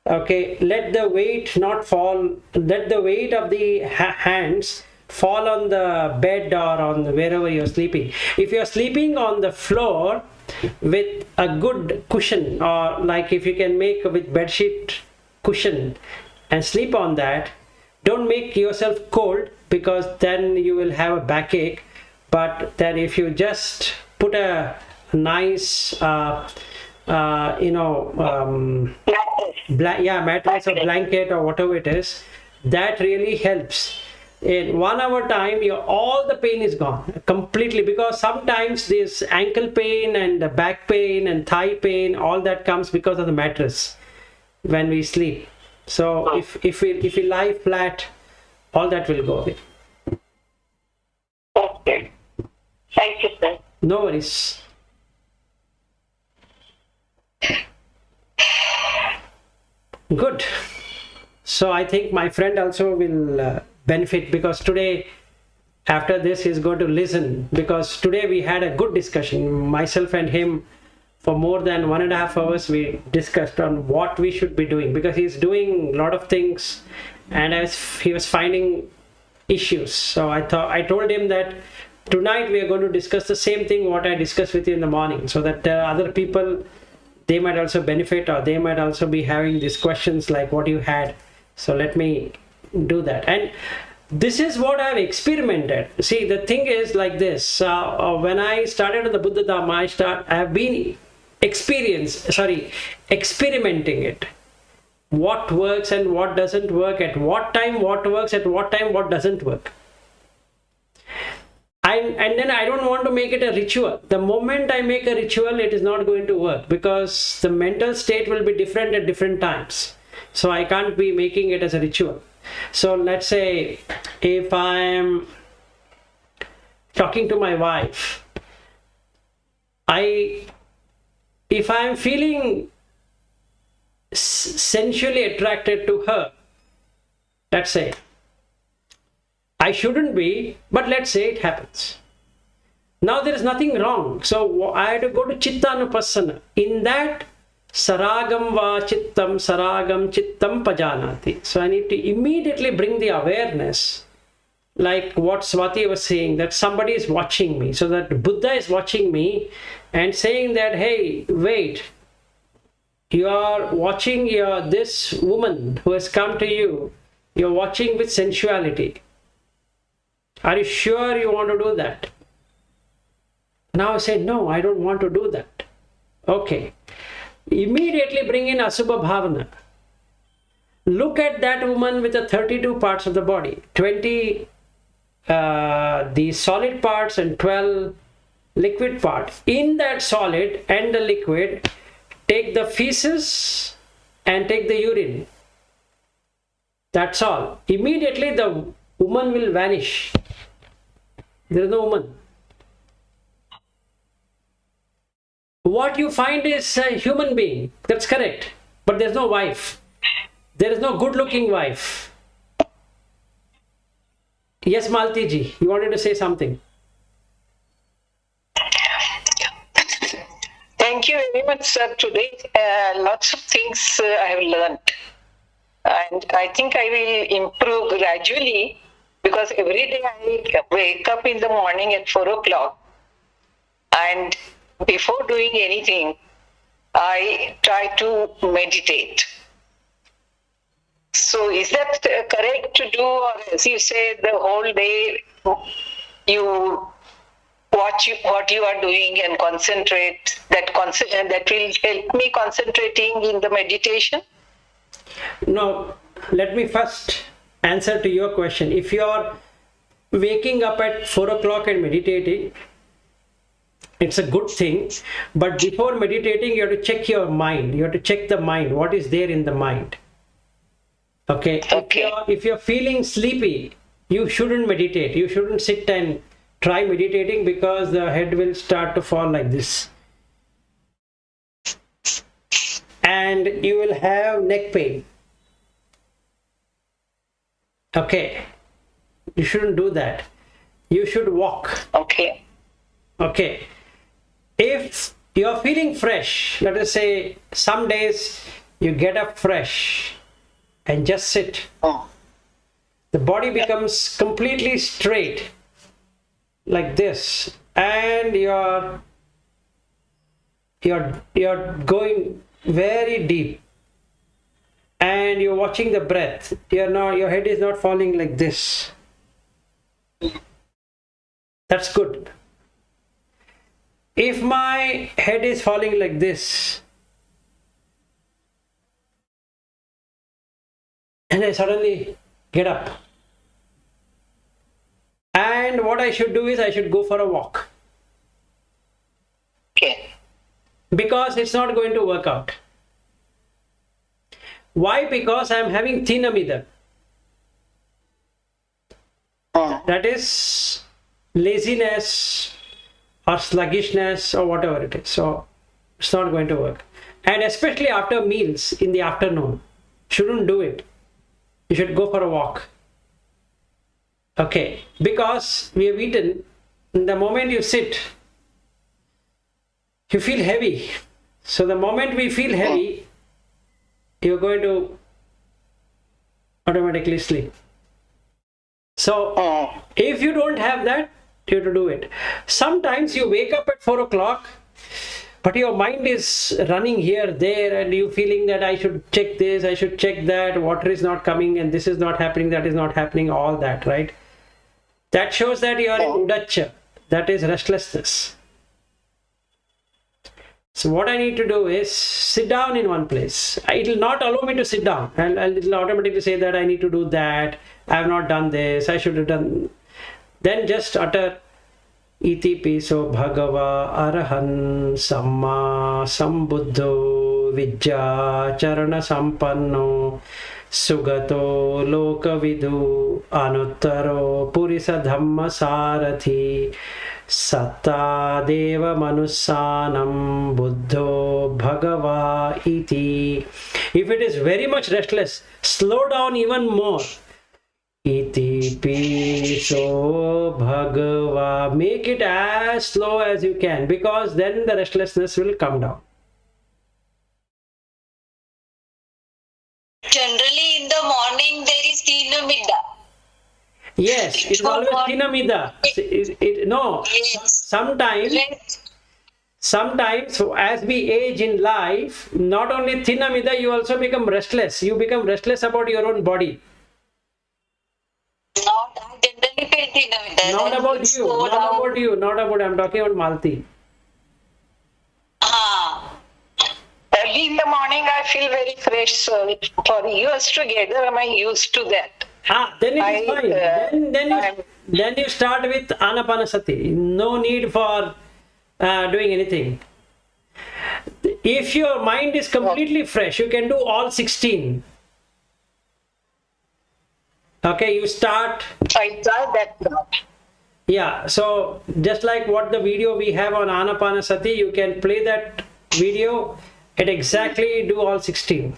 Okay, let the weight not fall. Let the weight of the hands fall on the bed or on wherever you're sleeping. If you're sleeping on the floor with a good cushion, or like if you can make with bedsheet cushion and sleep on that, don't make yourself cold, because then you will have a backache. But then if you just put a nice mattress or blanket or whatever it is, that really helps. In 1 hour time, all the pain is gone completely, because sometimes this ankle pain and the back pain and thigh pain, all that comes because of the mattress when we sleep. So if we lie flat, all that will go away. Okay. Thank you, sir. No worries. Good. So I think my friend also will benefit, because today, after this, he's going to listen, because today we had a good discussion, myself and him. For more than 1.5 hours, we discussed on what we should be doing, because he's doing a lot of things, and he was finding issues. So I told him that tonight we are going to discuss the same thing what I discussed with you in the morning, so that other people, they might also benefit, or they might also be having these questions like what you had. So let me do that. And this is what I've experimented. See, the thing is like this. When I started on the Buddha Dhamma, I have been experimenting it. What works and what doesn't work, at what time what works, at what time what doesn't work. And then I don't want to make it a ritual. The moment I make a ritual, it is not going to work, because the mental state will be different at different times. So I can't be making it as a ritual. So let's say if I am talking to my wife, if I am feeling sensually attracted to her, let's say, I shouldn't be, but let's say it happens. Now there is nothing wrong. So I had to go to Chittanupassana. In that, saragam va chittam saragam chittam pajanati. So I need to immediately bring the awareness, like what Swati was saying, that somebody is watching me. So that Buddha is watching me and saying that, hey, wait, you are watching this woman who has come to you, you're watching with sensuality. Are you sure you want to do that? Now I say, no, I don't want to do that. Okay. Immediately bring in Asubha Bhavana. Look at that woman with the 32 parts of the body. 20 the solid parts and 12 liquid parts. In that solid and the liquid, take the feces and take the urine. That's all. Immediately the woman will vanish. There is no woman. What you find is a human being. That's correct. But there's no wife. There is no good looking wife. Yes, Malti ji, you wanted to say something. Thank you very much, sir. Today, lots of things I have learned. And I think I will improve gradually, because every day I wake up in the morning at 4 o'clock, and before doing anything, I try to meditate. So is that correct to do, or as you say, the whole day you watch what you are doing and concentrate, that will help me concentrating in the meditation? No, let me first answer to your question. If you are waking up at 4 o'clock and meditating, it's a good thing. But before meditating, you have to check your mind. You have to check the mind. What is there in the mind? Okay. If you're feeling sleepy, you shouldn't meditate. You shouldn't sit and try meditating, because the head will start to fall like this. And you will have neck pain. Okay. You shouldn't do that. You should walk. Okay. If you're feeling fresh, let us say some days you get up fresh and just sit. The body becomes completely straight like this, and you're going very deep, and you're watching the breath. Your head is not falling like this. That's good. If my head is falling like this, and I suddenly get up, and what I should do is I should go for a walk. Okay. Because it's not going to work out. Why? Because I'm having thin amida. That is laziness or sluggishness or whatever it is. So it's not going to work. And especially after meals in the afternoon. shouldn't do it. You should go for a walk. Okay, because we have eaten, the moment you sit, you feel heavy. So the moment we feel heavy, you're going to automatically sleep. So if you don't have that, you have to do it. Sometimes you wake up at 4 o'clock, but your mind is running here, there, and you feeling that I should check this, I should check that, water is not coming, and this is not happening, that is not happening, all that, right? That shows that you are in udacha, that is restlessness. So what I need to do is sit down in one place. It will not allow me to sit down, and it will automatically say that I need to do that, I have not done this, I should have done. Then just utter iti piso bhagava arahan samma sambuddho vijja charana sampanno sugato lokavidu anuttaro purisa dhamma sarathi satta deva manusanam buddho bhagava iti. If it is very much restless, slow down even more. Iti piso bhagava. Make it as slow as you can, because then the restlessness will come down. Generally, in the morning, there is Tinamida. Yes, it's always tinamida. No, Yes. sometimes as we age in life, not only tinamida, you also become restless. You become restless about your own body. Not, I generally feel Tinamida. Not about you, not about you, not about, I'm talking about Malti. Early in the morning, I feel very fresh. So for years together, am I used to that? Then it is fine. Then you start with anapanasati. No need for doing anything. If your mind is completely fresh, you can do all 16. Okay, you start. I try that now. Yeah, so just like what the video we have on anapanasati, you can play that video and exactly do all 16.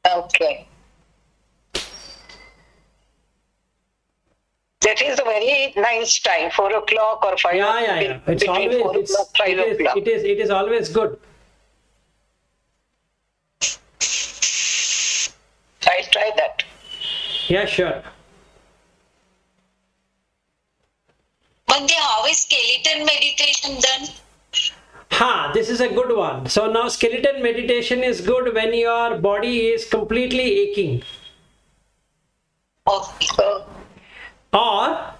Okay. That is a very nice time, 4 o'clock or 5 o'clock. Yeah. It's Between always 4 o'clock, 5 o'clock. it is always good. I'll try that. Yeah, sure. Bhante, how is skeleton meditation done? This is a good one. So now skeleton meditation is good when your body is completely aching. Okay. Or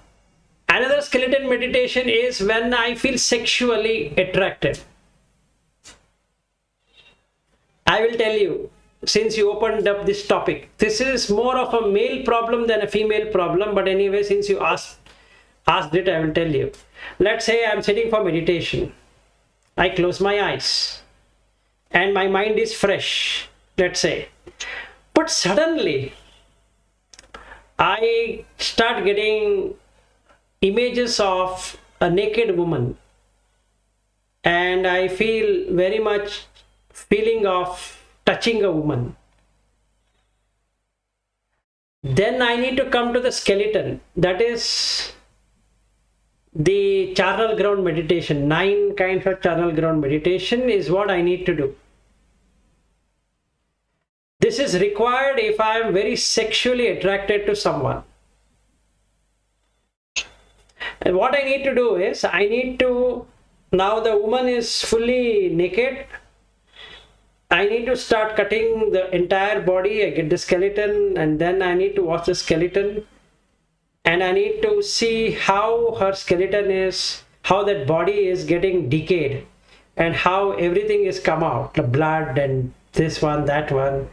another skeleton meditation is when I feel sexually attracted. I will tell you, since you opened up this topic, this is more of a male problem than a female problem, but anyway, since you asked it, I will tell you. Let's say I'm sitting for meditation. I close my eyes and my mind is fresh, let's say. But suddenly, I start getting images of a naked woman, and I feel very much feeling of touching a woman. Then I need to come to the skeleton, that is the charnel ground meditation. 9 kinds of charnel ground meditation is what I need to do. This is required if I am very sexually attracted to someone. And what I need to do is, now the woman is fully naked, I need to start cutting the entire body. I get the skeleton, and then I need to watch the skeleton, and I need to see how her skeleton is, how that body is getting decayed, and how everything is come out, the blood and this one, that one.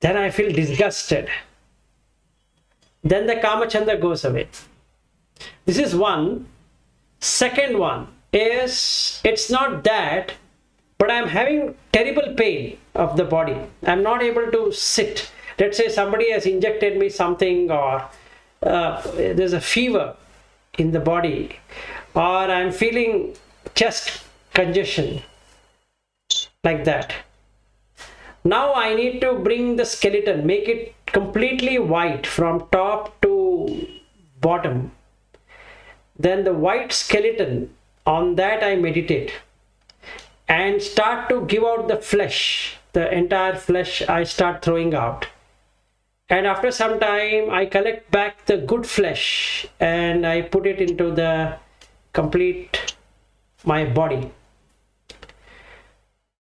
Then I feel disgusted. Then the Kamachanda goes away. This is one. Second one is, it's not that, but I'm having terrible pain of the body. I'm not able to sit. Let's say somebody has injected me something, or there's a fever in the body, or I'm feeling chest congestion, like that. Now I need to bring the skeleton, make it completely white from top to bottom. Then the white skeleton, on that I meditate and start to give out the flesh. The entire flesh I start throwing out. And after some time I collect back the good flesh and I put it into the complete my body.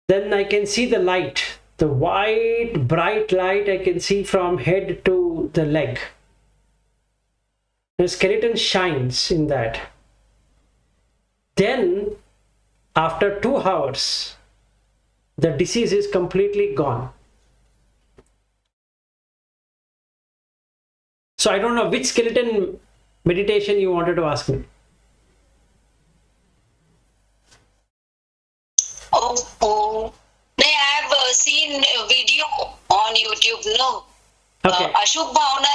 Then I can see the light, the white bright light I can see from head to the leg. The skeleton shines in that. Then after 2 hours, the disease is completely gone. So I don't know which skeleton meditation you wanted to ask me. Oh, I have seen a video on YouTube, no? Okay. Ashubha Bhavana.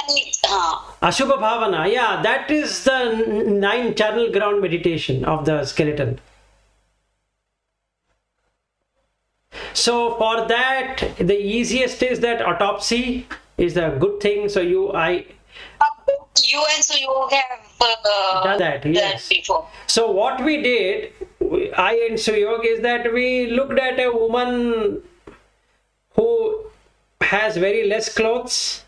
Ashubha Bhavana, yeah, that is the 9 channel ground meditation of the skeleton. So for that, the easiest is that autopsy is a good thing. So you and Suyog have done that, yes. before. So what we did, I and Suyog, is that we looked at a woman who has very less clothes.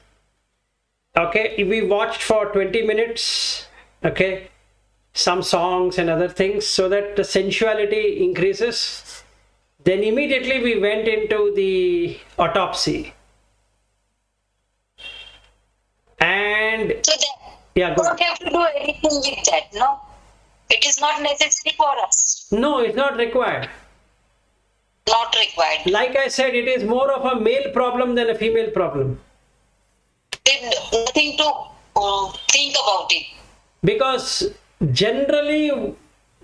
Okay, we watched for 20 minutes. Okay, some songs and other things so that the sensuality increases. Then immediately we went into the autopsy. And so yeah, go don't have to do anything with that, no? It is not necessary for us. No, it's not required. Not required. Like I said, it is more of a male problem than a female problem. Nothing to think about it. Because generally,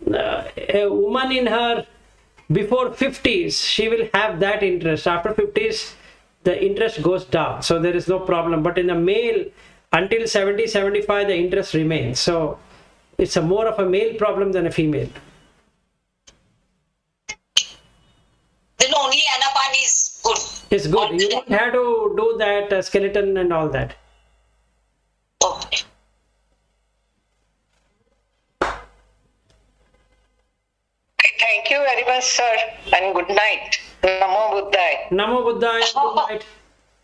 a woman in her before 50s, she will have that interest. After 50s, the interest goes down. So there is no problem. But in a male, until 70, 75, the interest remains. So it's more of a male problem than a female. Then only Anapan is good. It's good. You don't have to do that skeleton and all that. Okay. Thank you very much, sir, and good night. Namo Buddhaya. Namo Buddhaya. Good night.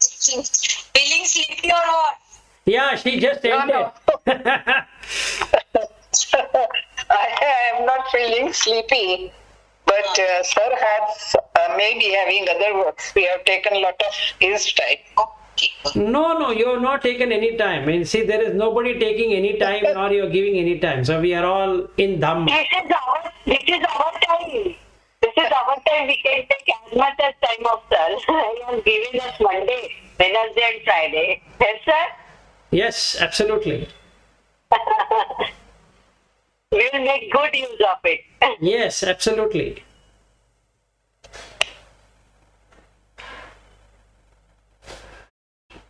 Feeling sleepy or what? Yeah, she just ended. No. I am not feeling sleepy, but sir has maybe having other works. We have taken a lot of his time. Okay. No, you have not taken any time. I mean, see, there is nobody taking any time, nor you are giving any time. So we are all in Dhamma. This is our time. This is our time. We can take as much as time of sir. He has given us Monday, Wednesday and Friday. Yes, sir? Yes, absolutely. We will make good use of it. Yes, absolutely.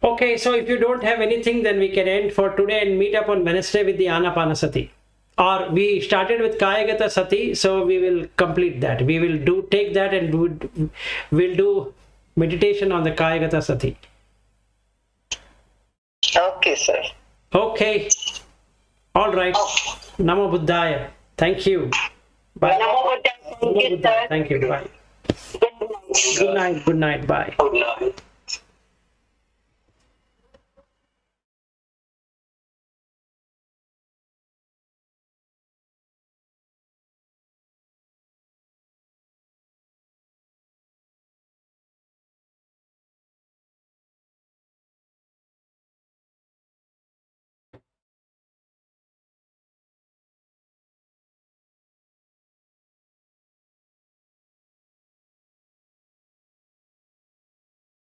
Okay, so if you don't have anything, then we can end for today and meet up on Wednesday with the Anapanasati. Or we started with Kayagata Sati, so we will complete that. We will take that and we'll do meditation on the Kayagata Sati. Okay, sir. Okay. All right. Namo Buddhaya. Thank you. Bye. Namo Buddhaya. Thank you, sir. Thank you. Bye. Good night. Good night. Good night. Bye. Good night.